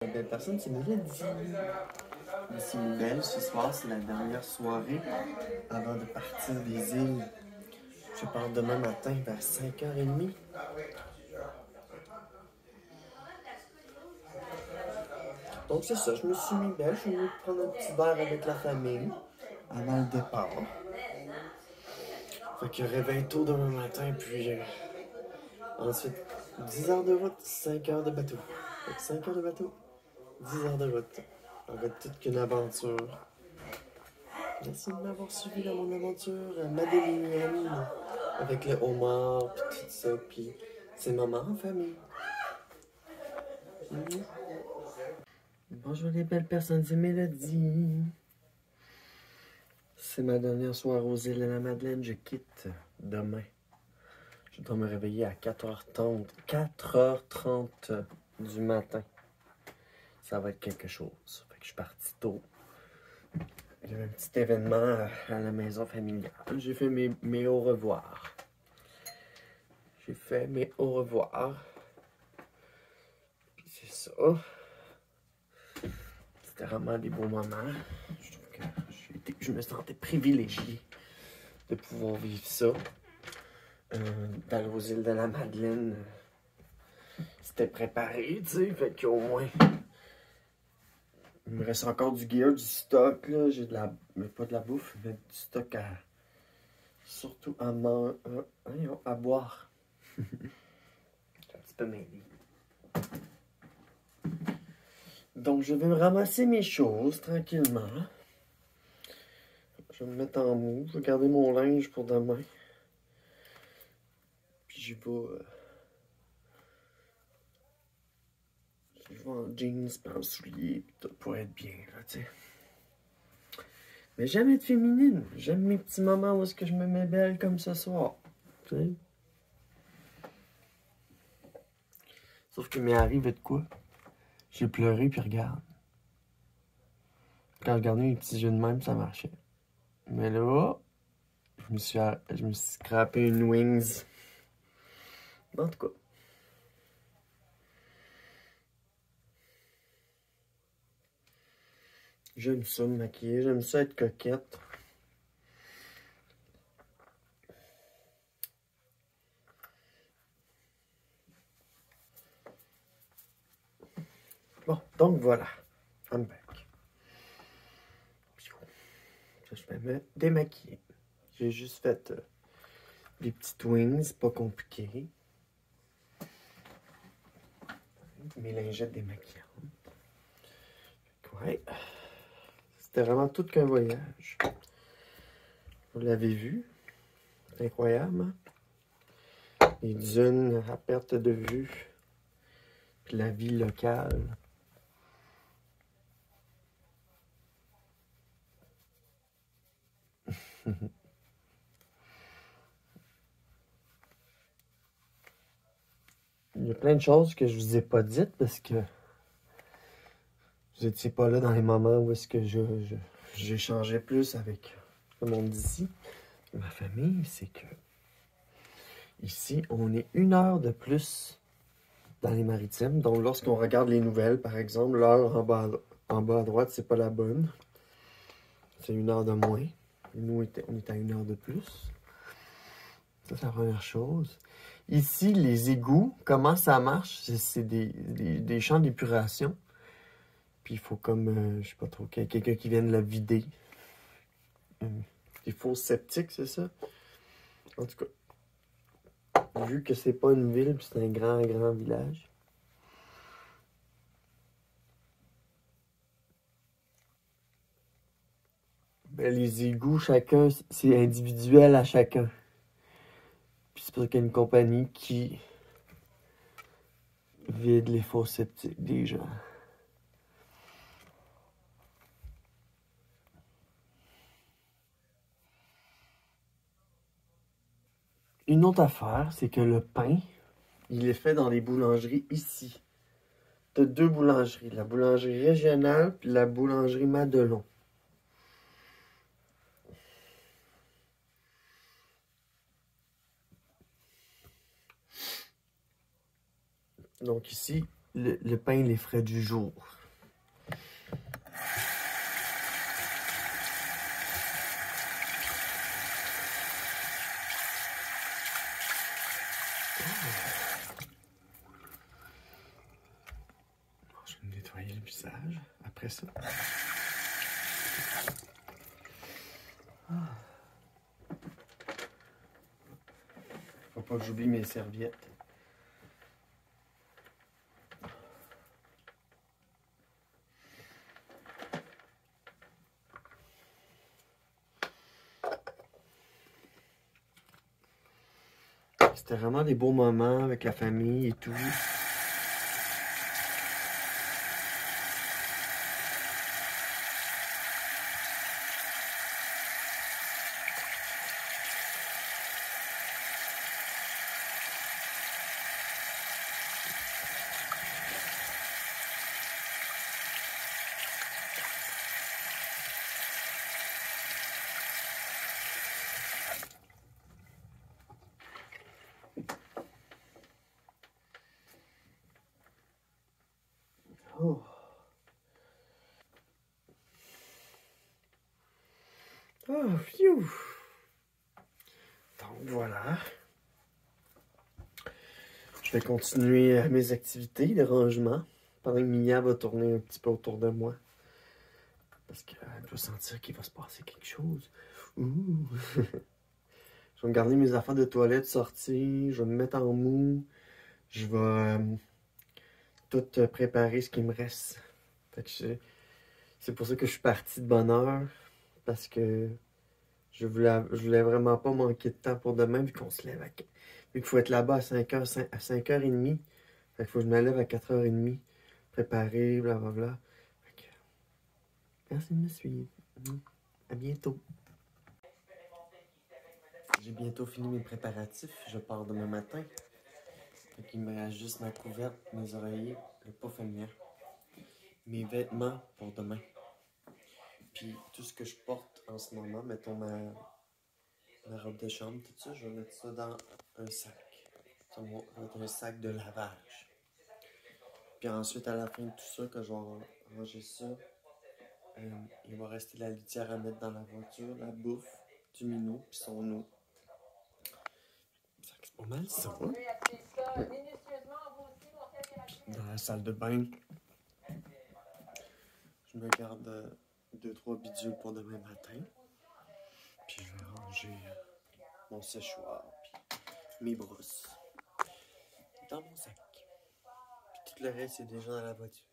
Belle personne, c'est Mélodie. Ici Belle, ce soir, c'est la dernière soirée avant de partir des îles. Je pars demain matin vers 5h30. Donc c'est ça, je me suis mis belle, je suis venu prendre un petit verre avec la famille avant le départ. Fait que réveil tôt demain matin, puis ensuite 10 heures de route, 5 heures de bateau. Fait que 5 heures de bateau, 10 heures de route. Ça va être toute qu'une aventure. Merci de m'avoir suivi dans mon aventure madélénienne avec le homard, puis tout ça, puis c'est maman en famille. Bonjour les belles personnes du Mélodie. C'est ma dernière soirée aux îles de la Madeleine. Je quitte demain. Je dois me réveiller à 4h30. 4h30 du matin. Ça va être quelque chose. Fait que je suis parti tôt. Il y avait un petit événement à la maison familiale. J'ai fait mes au revoir. J'ai fait mes au revoir. Puis c'est ça. C'était vraiment des beaux moments. Je trouve que je me sentais privilégié de pouvoir vivre ça. D'aller aux îles de la Madeleine, c'était préparé, tu sais, fait qu'au moins, il me reste encore du gear, du stock, là, j'ai de la, mais pas de la bouffe, mais du stock à, surtout à boire. Un petit peu m'aider. Donc, je vais me ramasser mes choses, tranquillement. Je vais me mettre en mou, je vais garder mon linge pour demain. Puis je vais en jeans, puis en souliers, puis tout pour être bien, là, tu sais. Mais j'aime être féminine. J'aime mes petits moments où est-ce que je me mets belle comme ce soir. Tu sais? Sauf que m'est arrivé de quoi? J'ai pleuré, puis regarde. Quand je regardais mes petits yeux de même, ça marchait. Mais là, je me suis scrappé une wings. En tout cas. J'aime ça me maquiller, j'aime ça être coquette. Bon, donc voilà. I'm back. Je vais me démaquiller. J'ai juste fait des petites wings, pas compliquées. Mes lingettes démaquillantes. Ouais. C'était vraiment tout qu'un voyage. Vous l'avez vu. C'est incroyable. Hein? Les dunes à perte de vue. Puis la vie locale. Il y a plein de choses que je vous ai pas dites parce que vous n'étiez pas là dans les moments où est-ce que j'échangeais plus avec le monde d'ici. Ma famille, c'est que ici, on est 1 heure de plus dans les maritimes. Donc, lorsqu'on regarde les nouvelles, par exemple, l'heure en bas à droite, c'est pas la bonne. C'est 1 heure de moins. Nous, on est à 1 heure de plus. Ça, c'est la première chose. Ici, les égouts, comment ça marche? C'est des champs d'épuration. Puis il faut comme, je sais pas trop, quelqu'un qui vienne la vider. Des fosses septiques, c'est ça? En tout cas, vu que c'est pas une ville, puis c'est un grand, grand village. Ben, les égouts, chacun, c'est individuel à chacun. Puis c'est pour ça qu'il y a une compagnie qui vide les fosses septiques des gens. Une autre affaire, c'est que le pain, il est fait dans les boulangeries ici. T'as 2 boulangeries, la boulangerie régionale puis la boulangerie Madelon. Donc ici, le pain, les frais du jour. Je vais me nettoyer le visage après ça. Faut pas que j'oublie mes serviettes. C'était vraiment des beaux moments avec la famille et tout. Oh. Oh, phew. Donc voilà. Je vais continuer mes activités de rangement pendant que Mia va tourner un petit peu autour de moi. Parce qu'elle doit sentir qu'il va se passer quelque chose. Ouh. Je vais me garder mes affaires de toilette sorties. Je vais me mettre en mou. Je vais tout préparer ce qui me reste. Fait que c'est pour ça que je suis parti de bonne heure. Parce que je voulais vraiment pas manquer de temps pour demain, vu qu'on se lève à... Vu qu'il faut être là-bas à 5h30. Fait qu'il faut que je me lève à 4h30. Préparer, blablabla. Fait que... Merci de me suivre. À bientôt. J'ai bientôt fini mes préparatifs. Je pars demain matin. Fait qu'il me reste juste ma couverte, mes oreillers, le pouf à mien, mes vêtements pour demain. Puis tout ce que je porte en ce moment, mettons ma robe de chambre, tout ça, je vais mettre ça dans un sac. Ça va être un sac de lavage. Puis ensuite, à la fin de tout ça, que je vais ranger ça, il va rester la litière à mettre dans la voiture, la bouffe, du minou, puis son eau. C'est pas mal ça, hein? Puis dans la salle de bain, je me garde 2-3 bidules pour demain matin. Puis je vais ranger mon séchoir, puis mes brosses dans mon sac. Puis tout le reste, c'est déjà dans la voiture.